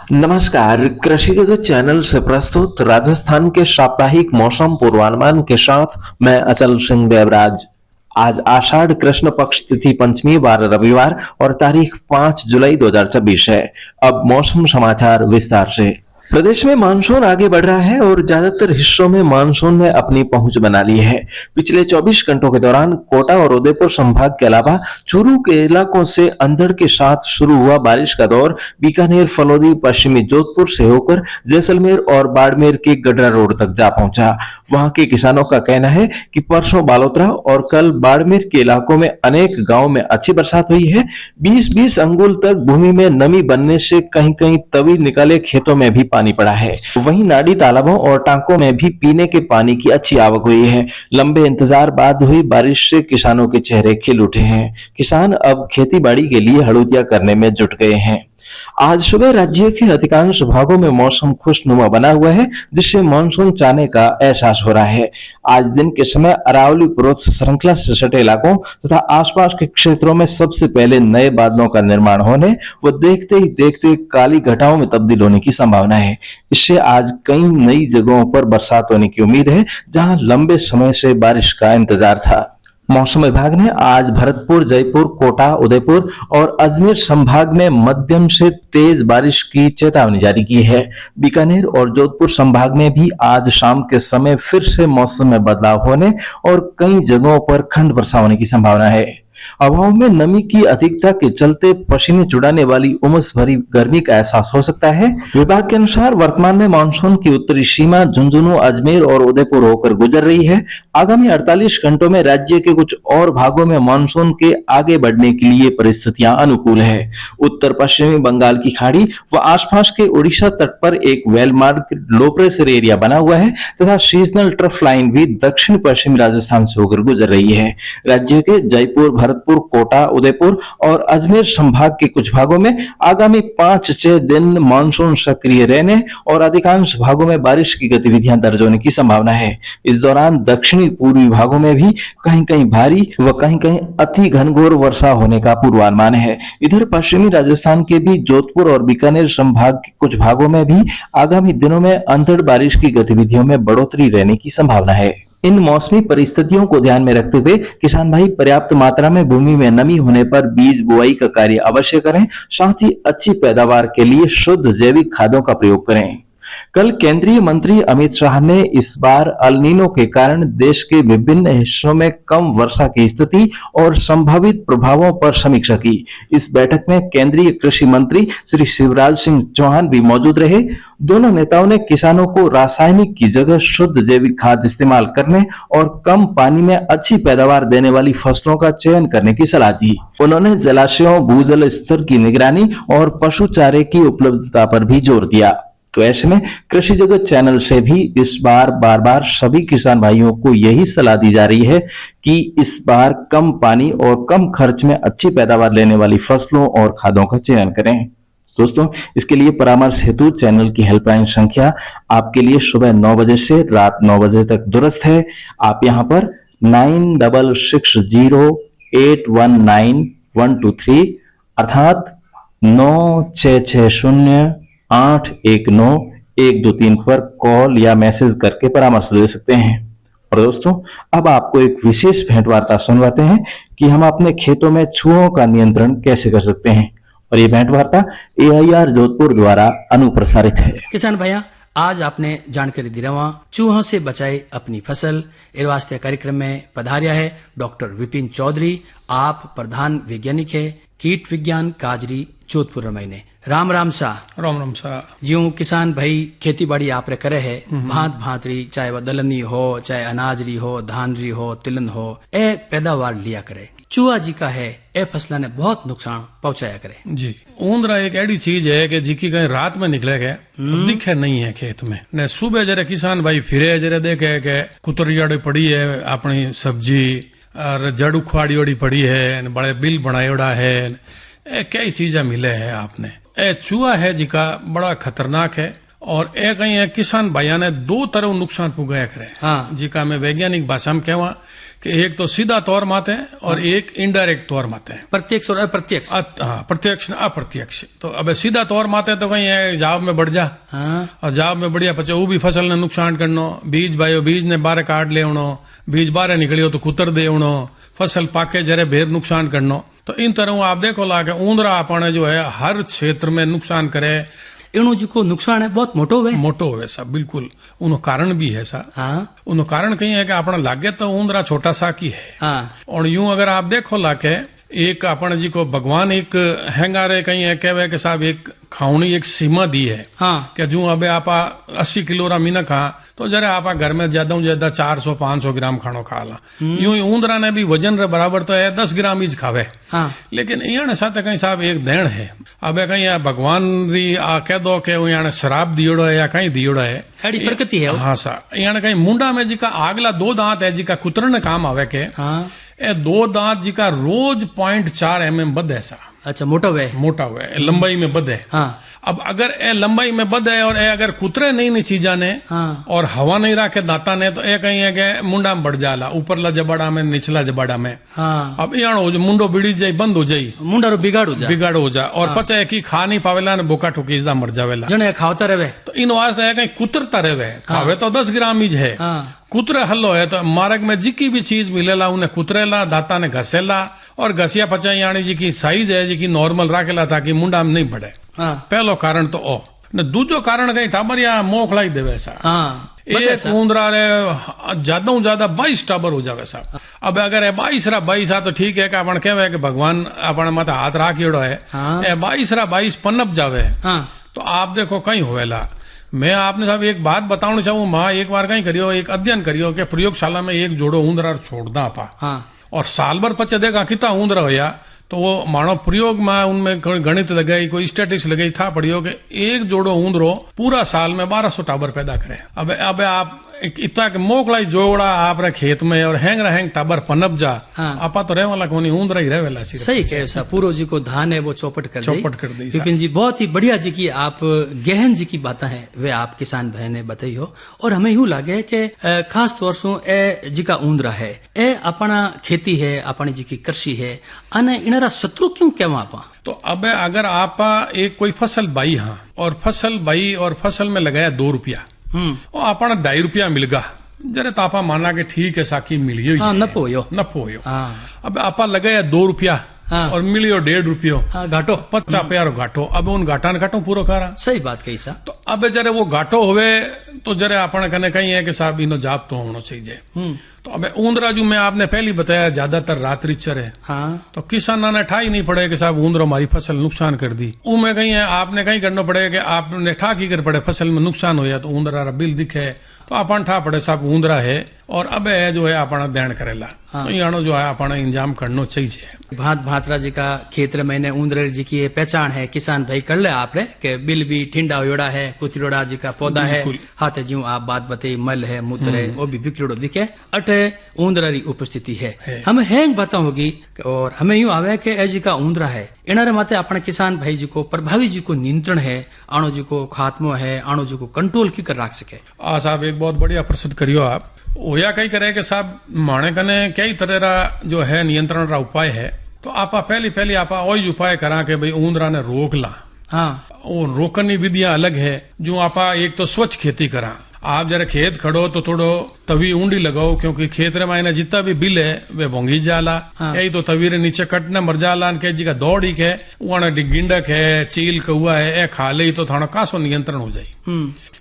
नमस्कार, कृषि जगत चैनल से प्रस्तुत राजस्थान के साप्ताहिक मौसम पूर्वानुमान के साथ मैं अचल सिंह देवराज। आज आषाढ़ कृष्ण पक्ष तिथि पंचमी, वार रविवार और तारीख 5 जुलाई 2024 है। अब मौसम समाचार विस्तार से। प्रदेश में मानसून आगे बढ़ रहा है और ज्यादातर हिस्सों में मानसून ने अपनी पहुंच बना ली है। पिछले 24 घंटों के दौरान कोटा और उदयपुर संभाग के अलावा चूरू के इलाकों से अंधड़ के साथ शुरू हुआ बारिश का दौर बीकानेर, फलौदी, पश्चिमी जोधपुर से होकर जैसलमेर और बाड़मेर के गडरा रोड तक जा पहुंचा। वहां के किसानों का कहना है कि परसों बालोतरा और कल बाड़मेर के इलाकों में अनेक गांवों में अच्छी बरसात हुई है। 20-20 अंगुल तक भूमि में नमी बनने से कहीं कहीं तवी निकाले खेतों में भी पानी पड़ा है। वहीं नाड़ी तालाबों और टांकों में भी पीने के पानी की अच्छी आवक हुई है। लंबे इंतजार बाद हुई बारिश से किसानों के चेहरे खिल उठे हैं। किसान अब खेती बाड़ी के लिए हड़ोतिया करने में जुट गए हैं। आज सुबह राज्य के अधिकांश भागों में मौसम खुशनुमा बना हुआ है, जिससे मानसून चाहने का एहसास हो रहा है। आज दिन के समय अरावली पर्वत श्रृंखला से सटे इलाकों तथा आसपास के क्षेत्रों में सबसे पहले नए बादलों का निर्माण होने व देखते ही देखते काली घटाओं में तब्दील होने की संभावना है। इससे आज कई नई जगहों पर बरसात होने की उम्मीद है, जहां लंबे समय से बारिश का इंतजार था। मौसम विभाग ने आज भरतपुर, जयपुर, कोटा, उदयपुर और अजमेर संभाग में मध्यम से तेज बारिश की चेतावनी जारी की है। बीकानेर और जोधपुर संभाग में भी आज शाम के समय फिर से मौसम में बदलाव होने और कई जगहों पर खंड वर्षा होने की संभावना है। हवाओं में नमी की अधिकता के चलते पसीने छुड़ाने वाली उमस भरी गर्मी का एहसास हो सकता है। विभाग के अनुसार वर्तमान में मानसून की उत्तरी सीमा झुंझुनू, अजमेर और उदयपुर होकर गुजर रही है। आगामी 48 घंटों में राज्य के कुछ और भागों में मानसून के आगे बढ़ने के लिए परिस्थितियां अनुकूल है। उत्तर पश्चिमी बंगाल की खाड़ी व आसपास के उड़ीसा तट पर एक वेलमार्क लो प्रेशर एरिया बना हुआ है तथा सीजनल ट्रफ लाइन भी दक्षिण पश्चिमी राजस्थान से होकर गुजर रही है। राज्य के जयपुर, भरतपुर, कोटा, उदयपुर और अजमेर संभाग के कुछ भागों में आगामी 5-6 दिन मानसून सक्रिय रहने और अधिकांश भागों में बारिश की गतिविधियां दर्ज होने की संभावना है। इस दौरान दक्षिणी पूर्वी भागों में भी कहीं कहीं भारी व कहीं कहीं अति घनघोर वर्षा होने का पूर्वानुमान है। इधर पश्चिमी राजस्थान के भी जोधपुर और बीकानेर संभाग के कुछ भागों में भी आगामी दिनों में अंधड़ बारिश की गतिविधियों में बढ़ोतरी रहने की संभावना है। इन मौसमी परिस्थितियों को ध्यान में रखते हुए किसान भाई पर्याप्त मात्रा में भूमि में नमी होने पर बीज बुआई का कार्य अवश्य करें। साथ ही अच्छी पैदावार के लिए शुद्ध जैविक खादों का प्रयोग करें। कल केंद्रीय मंत्री अमित शाह ने इस बार अल नीनो के कारण देश के विभिन्न हिस्सों में कम वर्षा की स्थिति और संभावित प्रभावों पर समीक्षा की। इस बैठक में केंद्रीय कृषि मंत्री श्री शिवराज सिंह चौहान भी मौजूद रहे। दोनों नेताओं ने किसानों को रासायनिक की जगह शुद्ध जैविक खाद इस्तेमाल करने और कम पानी में अच्छी पैदावार देने वाली फसलों का चयन करने की सलाह दी। उन्होंने जलाशयों, भूजल स्तर की निगरानी और पशु चारे की उपलब्धता पर भी जोर दिया। तो ऐसे में कृषि जगत चैनल से भी इस बार बार सभी किसान भाइयों को यही सलाह दी जा रही है कि इस बार कम पानी और कम खर्च में अच्छी पैदावार लेने वाली फसलों और खादों का चयन करें। दोस्तों, इसके लिए परामर्श हेतु चैनल की हेल्पलाइन संख्या आपके लिए सुबह 9 बजे से रात 9 बजे तक दुरुस्त है। आप यहां पर 9660819123 अर्थात 9660819123 पर कॉल या मैसेज करके परामर्श दे सकते हैं। और दोस्तों, अब आपको एक विशेष भेंट वार्ता सुनवाते हैं कि हम अपने खेतों में चूहों का नियंत्रण कैसे कर सकते हैं। और ये भेंट वार्ता AIR जोधपुर द्वारा अनुप्रसारित है। किसान भैया, आज आपने जानकारी दी रहा चूहों से बचाए अपनी फसल एर वास्ते कार्यक्रम में पधारिया है डॉक्टर विपिन चौधरी। आप प्रधान वैज्ञानिक है कीट विज्ञान काजरी जोधपुर रमैने। राम राम सा। राम राम सा। ज्यों किसान भाई खेती बाड़ी आप करे है भांत भांतरी, चाहे वह दलनी हो, चाहे अनाजरी हो, धानरी हो, तिलन हो, ए पैदावार लिया करे। चूहा जी का है ए फसला ने बहुत नुकसान पहुंचाया करे जी। ऊंदरा एक ऐसी चीज है कि जिकी कहीं रात में निकले गए दिखे नहीं है खेत में ने सुबह जरा किसान भाई फिरे जरा देखे के कुतरियाड़ी पड़ी है अपनी सब्जी और जड़ उखाड़ी पड़ी है, बड़े बिल बनायोड़ा है, कई चीजें मिले है आपने। ए चूहा है जिका बड़ा खतरनाक है और ए कहीं है किसान भाइया ने दो तरह नुकसान पुगाया करे हाँ। जिका में वैज्ञानिक भाषा में कहवा कि एक तो सीधा तौर माते हैं और एक इनडायरेक्ट तौर माते हैं, प्रत्यक्ष और अप्रत्यक्ष। प्रत्यक्ष अप्रत्यक्ष। तो अब सीधा तौर माते तो कहीं है जाव में बढ़ जा हाँ। और जाव में बढ़िया पचे वो भी फसल ने नुकसान करनो, बीज बायो बीज ने बारे काट ले बीज बारे निकलियो तो कुतर दे फसल पाके जरे भेर नुकसान करनो। तो इन तरह आप देखो ला के ऊंदरा अपने जो है हर क्षेत्र में नुकसान करे। इनो जो नुकसान है बहुत मोटो हुए सा बिल्कुल। उनो कारण भी है सा। हाँ। उनो कारण कहीं है कि अपना लागे तो ऊंदरा छोटा सा की है। हाँ। और यूं अगर आप देखो लाके एक अपन जी को भगवान एक हैंगारे कहीं है कहवे कि साहब एक खावनी एक सीमा दी है। हाँ। कि जो अब आप 80 किलो रा मीना खा तो जरा आप घर में ज्यादा 400-500 ग्राम खानो खा ला। यूं ही ऊंदरा ने भी वजन रे बराबर तो है 10 ग्राम ही खावे। हाँ। लेकिन यहाँ साथ कहीं साहब एक देण है। अब कहीं भगवान री कह दो कि यहाँ शराब दियोड़ो है या कहीं दियोड़ो है, प्रकृति है। हाँ सा यहाँ कहीं मुंडा में जिका आगला 2 दांत है जिका कुतरन काम आवे के। हाँ। ए 2 दांत जिका रोज 0.4 mm बद है सा। अच्छा मोटा हुआ है लंबाई में बद है। हाँ। अब अगर ए लंबाई में बद है और ए अगर कुतरे नहीं चीजा ने हाँ। और हवा नहीं रखे दाता ने तो ए कहीं है कि मुंडा में बढ़ जाला, ऊपरला जबाड़ा में निचला जबाड़ा में। हाँ। अब यहाँ हो मुंडो बिड़ी जाई बंद हो जाई, मुंडा बिगाड़ हो जा और पचा की खा नहीं पावेला ने बोका ठोकीजदा मर जावेला जने खावता रहे। तो इन वास्ते है कहीं कुतरता रहे। खावे तो 10 ग्राम ही है। कुतरे हल्लो है तो मार्ग में जिकी भी चीज मिलेला उन्हें कुतरेला दाता ने घसेला और घसिया पचा यानी जी की साइज है जी की नॉर्मल राखेला ताकि मुंडा में नहीं बढ़े। पहलो कारण तो ओ ने दूजो कारण कहीं टाबर या मोखलाई देवे सा। एक ऊंदरा रे ज्यादा 22 टाबर हो जावे सा। अब अगर 22 तो ठीक है कि अपन कहे कि भगवान अपन माता हाथ राखियोड़ो है। 22 पनप जावे तो आप देखो कहीं होवेला। मैं आपने साहब एक बात बताना चाहूँ, माँ एक बार कहीं करियो एक अध्ययन करियो कि प्रयोगशाला में एक जोड़ो ऊंदरा छोड़दा आपा और साल भर पचे देखा कितना ऊंदरा होया तो वो मानो प्रयोग में उनमें कोई गणित लगाई कोई स्टैटिक्स लगाई था पढ़ियो कि एक जोड़ो ऊंदरो पूरा साल में 1200 टाबर पैदा करे। अब आप इतना के मोकलाई जोड़ा आप खेत में और हैंग टाबर पनप जा। आपा तो रहे वाला कोनी ऊंदरा ही रहे। सही कहे सा पूरो जी को धान है वो चौपट कर दी। विपिन जी बहुत ही बढ़िया जी की आप गहन जी की बातें हैं वे आप किसान भाई ने बताई हो और हमें यूं लगे कि खास तौर से ए जी का ऊंदरा है ए अपना खेती है अपनी जी की कृषि है अने इनरा शत्रु क्यों कहवा आपा। तो अब अगर आपा एक कोई फसल बाई हाँ और फसल में लगाया 2 रुपया और अपना 2.5 रुपया मिल गा जरे तो आपा माना के ठीक है साकी मिलियो नफो हो। अब आपा लगाया 2 रुपया और मिलियो 1.5 रुपयो घाटो 50 प्यारो घाटो। अब उन घाटा ने घाटो पूरा करा। सही बात कही सा। तो अब जरे वो घाटो हुए तो जरे अपने कने कहीं है कि साहब इनो जाप तो होना चाहिए। तो अब ऊंदरा जो मैं आपने पहले बताया ज्यादातर रात्रि चर है। तो किसाना ने ठा ही नहीं पड़े कि साहब ऊंदरो हमारी फसल नुकसान कर दी। में कहीं है आपने कहीं करना पड़े कि आपने ठा की कर पड़े फसल में नुकसान होया तो ऊंदरा बिल दिखे तो अपन ठा पड़े साहब ऊंदरा है और अब है जो है अपना दैण करेला। तो यानो जो है अपना इंजाम करना चाहिए। भातरा जी का क्षेत्र में ऊंदरे जी की पहचान है किसान भाई कर ले आपने के बिल भी ठिंडा होड़ा है कुतरोड़ा जी का पौधा है हाथे जी आप बात बताई मल है मूत्र है वो भी बिखरोड़ो दिखे अटे ऊंदरा री उपस्थिति है। हमें हैंग बात होगी और हमें यूं आवे कि ए जी का ऊंदरा है इनारे माते अपने किसान भाई जी को प्रभावी जी को नियंत्रण है आणो जी को खात्मो है आणो जी को कंट्रोल की कर रख सके। साहब एक बहुत बढ़िया प्रश्न करियो आप ओया कई करे कि साहब माने कने कई तरह रा जो है नियंत्रण रा उपाय है। तो आपा पहली आपा वही उपाय करा के भाई ऊंदरा ने रोक ला। और रोकने विधियां अलग है जो आपा एक तो स्वच्छ खेती करा। आप जरा खेत खड़ो तो थोड़ो तवी ऊंडी लगाओ क्योंकि खेत रे मायने जितना भी बिल है वे भोंगी जाला। यही तो तवी रे नीचे कटने मर जाला के जी का दौड़ी के वहां गिंडक है चील कौआ है ए खा ले तो थाना कासो नियंत्रण हो जाये।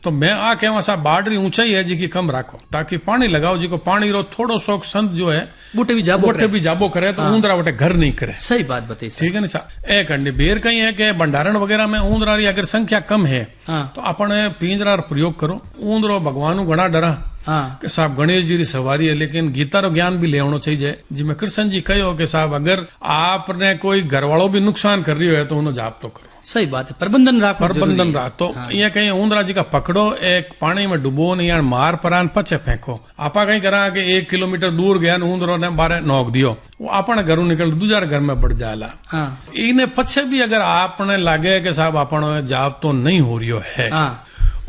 तो मैं आ के वहां बाडरी ऊंचाई है जी की कम रखो ताकि पानी लगाओ जी को पानी रो थोड़ो शौक संत जो है बूटे भी जाबो करे तो ऊंदरा बटे घर नहीं करे। सही बात बताई ठीक है ना। ए कंडी बेर कहीं है कि भंडारण वगैरह में ऊंदरा री अगर संख्या कम है तो अपने पिंजरा प्रयोग करो। ऊंदरो भगवान घना डरा कि साहब गणेश जी री सवारी है लेकिन गीता रो ज्ञान भी लेवनो चाहिए जिसमें कृष्ण जी कहो कि साहब अगर आपने कोई घर वालों भी नुकसान कर रही है तो उन्हें जाप तो करो। सही बात है प्रबंधन राख तो ये कहीं ऊंदरा जी का पकड़ो एक पानी में डुबो नहीं यार मार परान पचे फेंको। आपा कहीं करा कि 1 किलोमीटर दूर गया ऊंदरो ने बारे नोक दियो वो अपने घरों निकल दूसरा घर में बढ़ जाला। इन्हें पछे भी अगर आपने लगे कि साहब अपन जाप तो नहीं हो रही है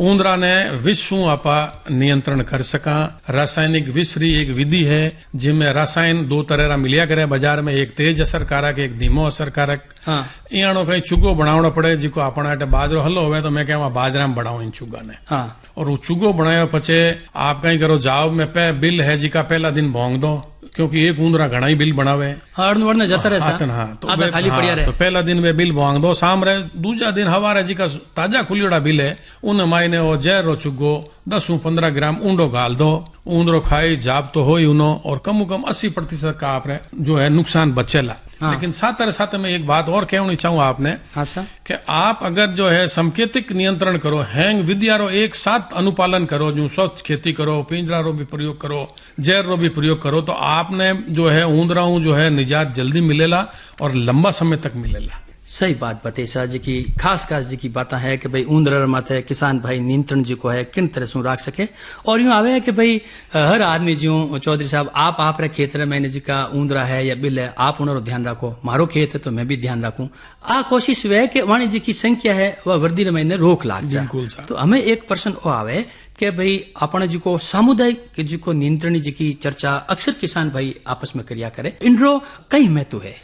ऊंदरा ने विष शू आपा नियंत्रण कर सका। रासायनिक विष री एक विधि है जिनमें रासायन दो तरह रा मिलिया करे बाजार में, एक तेज असरकारक एक धीमो असरकारक। हाँ। इयाणो कहीं चुगो बनावना पड़े जिको अपना अटे बाजरो हलो होवे तो मैं कहवा बाजरा में बनाओ इन चुगा ने। हाँ। और वो चुगो बनाया पचे आप कहीं करो जाओ में पे बिल है जिका पहला दिन भोंग दो, क्योंकि एक ऊंदरा घना ही बिल बनावे। हाँ, वरना जाता रहे सा। हाँ, तो आधा खाली पड़िया रहे। तो पहला दिन वे बिल भोंग दो, शाम रे दूजा दिन हवारे जिका ताजा खुलियोड़ा बिल है उन मायने वो जहर रो चुगो 10-15 ग्राम ऊंडो गाल दो। ऊंदरो खाई जाप तो हो ही उनो, और कम 80% का आपने जो है नुकसान बचेला। हाँ। लेकिन साथ में एक बात और कहनी चाहूँ आपने, हाँ सर, कि आप अगर जो है संकेतिक नियंत्रण करो, हैंग विद्या रो एक साथ अनुपालन करो, जो स्वच्छ खेती करो, पिंजरा रो भी प्रयोग करो, जहर रो भी प्रयोग करो, तो आपने जो है ऊंदराऊ जो है निजात जल्दी मिलेला और लंबा समय तक मिलेला। सही बात बते सा जी की खास जी की बात है कि भाई ऊंदर माथे किसान भाई नियंत्रण जी को है किन तरह से राख सके। और यूं आवे है कि भाई हर आदमी जो चौधरी साहब आप रे खेत में जी का ऊंदरा है या बिल है, आप उनरो ध्यान रखो, मारो खेत है तो मैं भी ध्यान रखूं। आ कोशिश वे कि वाणी जी की संख्या है वह वर्दी महीने रोक लाग जाए। तो हमें एक प्रश्न वो आवे कि भाई अपने जी को सामुदायिक जी को नियंत्रण जी की चर्चा अक्सर किसान भाई आपस में करिया करे, इनरो कई महत्व है।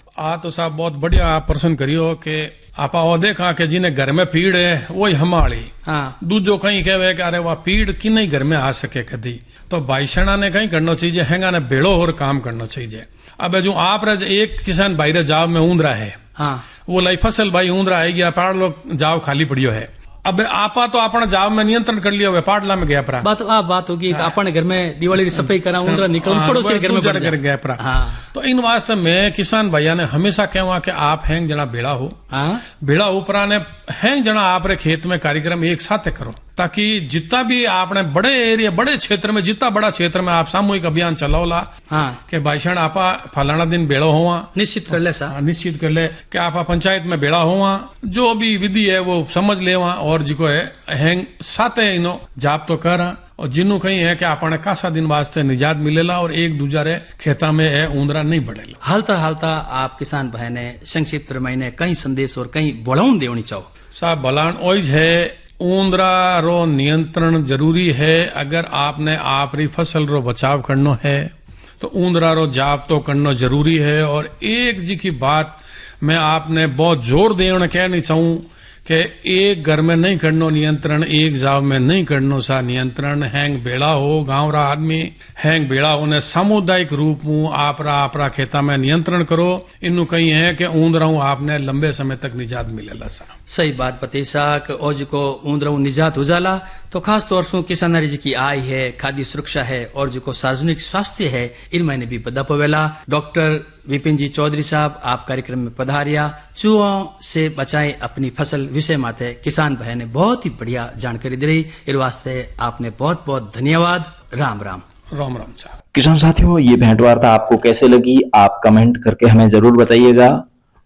तो साहब बहुत बढ़िया आप प्रश्न करियो कि आपा वो देखा कि जिन्हें घर में पीड़ है वही हमारी। हाँ। दूजो कहीं कहे कि अरे वह पीड़ कि नहीं घर में आ सके कदी, तो भाईसेना ने कहीं करना चाहिए, हैंगा ने बेड़ो और काम करना चाहिए। अब जो आप एक किसान भाई रे जाव में ऊंदरा है, हाँ, वो लाई फसल भाई ऊंदरा आएगी, अपार लोग जाव खाली पड़ियो है। अब आपा तो अपना जाव में नियंत्रण कर लिया, पाटला में गया परा बात होगी। हाँ। अपने घर में दिवाली की सफाई करा, ऊंदरा निकल पड़ोसी घर में गया परा। हाँ। तो इन वास्ते में किसान भैया ने हमेशा कहवा कि आप हैंग जना बेड़ा हो। हाँ? बेड़ा ऊपरा ने हैंग जना आप रे खेत में कार्यक्रम एक साथ करो, ताकि जितना भी आपने बड़े एरिया बड़े क्षेत्र में, जितना बड़ा क्षेत्र में आप सामूहिक अभियान चलाओला। हाँ। के भाईसण आपा फलाना दिन बेड़ो हुआ निश्चित कर ले सा, निश्चित कर ले कि आपा पंचायत में बेड़ा हुआ, जो भी विधि है वो समझ ले वहां, और जिको है हैंग साथे इनो जाप तो करा, और जिन्हों कहीं है कि आपने कासा दिन वास्ते निजात मिलेला और एक दूसरे खेता में है ऊंदरा नहीं बढ़ेला। हालता आप किसान भाई ने संक्षिप्त महीने कई संदेश और कई बलाउन देवनी चाहो साहब। बलान ओइज है ऊंदरा रो नियंत्रण जरूरी है। अगर आपने आपरी फसल रो बचाव करनो है तो ऊंदरा रो जाप तो करनो जरूरी है। और एक जी की बात मैं आपने बहुत जोर देना कहनी चाहूं कि एक घर में नहीं करनो नियंत्रण, एक जाव में नहीं करनो सा नियंत्रण। हैंग बेड़ा हो गांव रा आदमी हैंग बेड़ा होने सामुदायिक रूप में आपरा खेता में नियंत्रण करो। इन्नु कहीं है कि ऊंदराऊ आपने लंबे समय तक निजात मिलेला सा। सही बात पते सा ओ जी को ऊंदराऊ निजात हो जाला तो खास तौर से किसानारी जी की आय है, खाद्य सुरक्षा है और जो सार्वजनिक स्वास्थ्य है, इन महीने भी बदा पवेला। डॉक्टर विपिन जी चौधरी साहब आप कार्यक्रम में पधारिया। चूहों से बचाए अपनी फसल विषय माथे किसान भाई ने बहुत ही बढ़िया जानकारी दी रही, इस वास्ते आपने बहुत बहुत धन्यवाद। राम राम। राम राम साहब। किसान साथियों, ये भेंटवार्ता आपको कैसे लगी आप कमेंट करके हमें जरूर बताइएगा।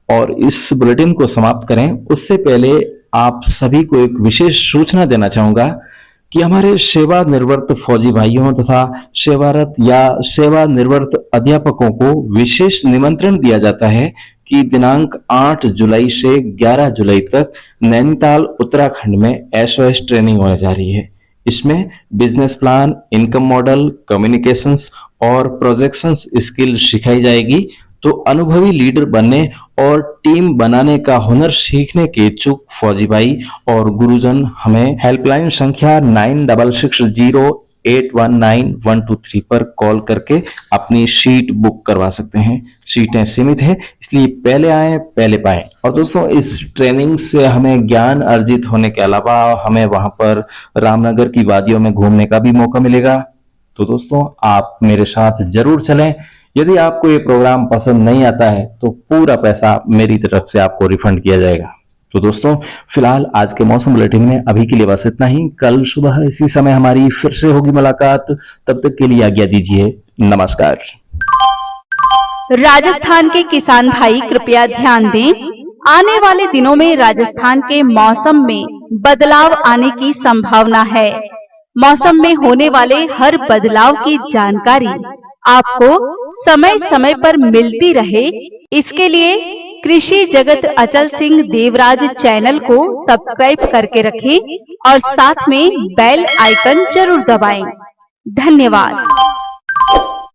और इस बुलेटिन को समाप्त करें उससे पहले आप सभी को एक विशेष सूचना देना चाहूंगा कि हमारे सेवानिवृत्त फौजी भाइयों तथा सेवारत या सेवानिवृत्त अध्यापकों को विशेष निमंत्रण दिया जाता है कि दिनांक 8 जुलाई से 11 जुलाई तक नैनीताल उत्तराखंड में SOS ट्रेनिंग होने जा रही है। इसमें business plan, income model, communications और प्रोजेक्शंस स्किल सिखाई जाएगी। तो अनुभवी लीडर बनने और टीम बनाने का हुनर सीखने के इच्छुक फौजी भाई और गुरुजन हमें हेल्पलाइन संख्या 9660819123 पर कॉल करके अपनी सीट बुक करवा सकते हैं। सीटें सीमित है, इसलिए पहले आए पहले पाएं। और दोस्तों, इस ट्रेनिंग से हमें ज्ञान अर्जित होने के अलावा हमें वहां पर रामनगर की वादियों में घूमने का भी मौका मिलेगा। तो दोस्तों, आप मेरे साथ जरूर चलें। यदि आपको ये प्रोग्राम पसंद नहीं आता है तो पूरा पैसा मेरी तरफ से आपको रिफंड किया जाएगा। तो दोस्तों, फिलहाल आज के मौसम बुलेटिन में अभी के लिए बस इतना ही। कल सुबह इसी समय हमारी फिर से होगी मुलाकात। तब तक के लिए आज्ञा दीजिए। नमस्कार। राजस्थान के किसान भाई कृपया ध्यान दें, आने वाले दिनों में राजस्थान के मौसम में बदलाव आने की संभावना है। मौसम में होने वाले हर बदलाव की जानकारी आपको समय समय पर मिलती रहे, इसके लिए कृषि जगत अचल सिंह देवराज चैनल को सब्सक्राइब करके रखें और साथ में बेल आइकन जरूर दबाएं। धन्यवाद।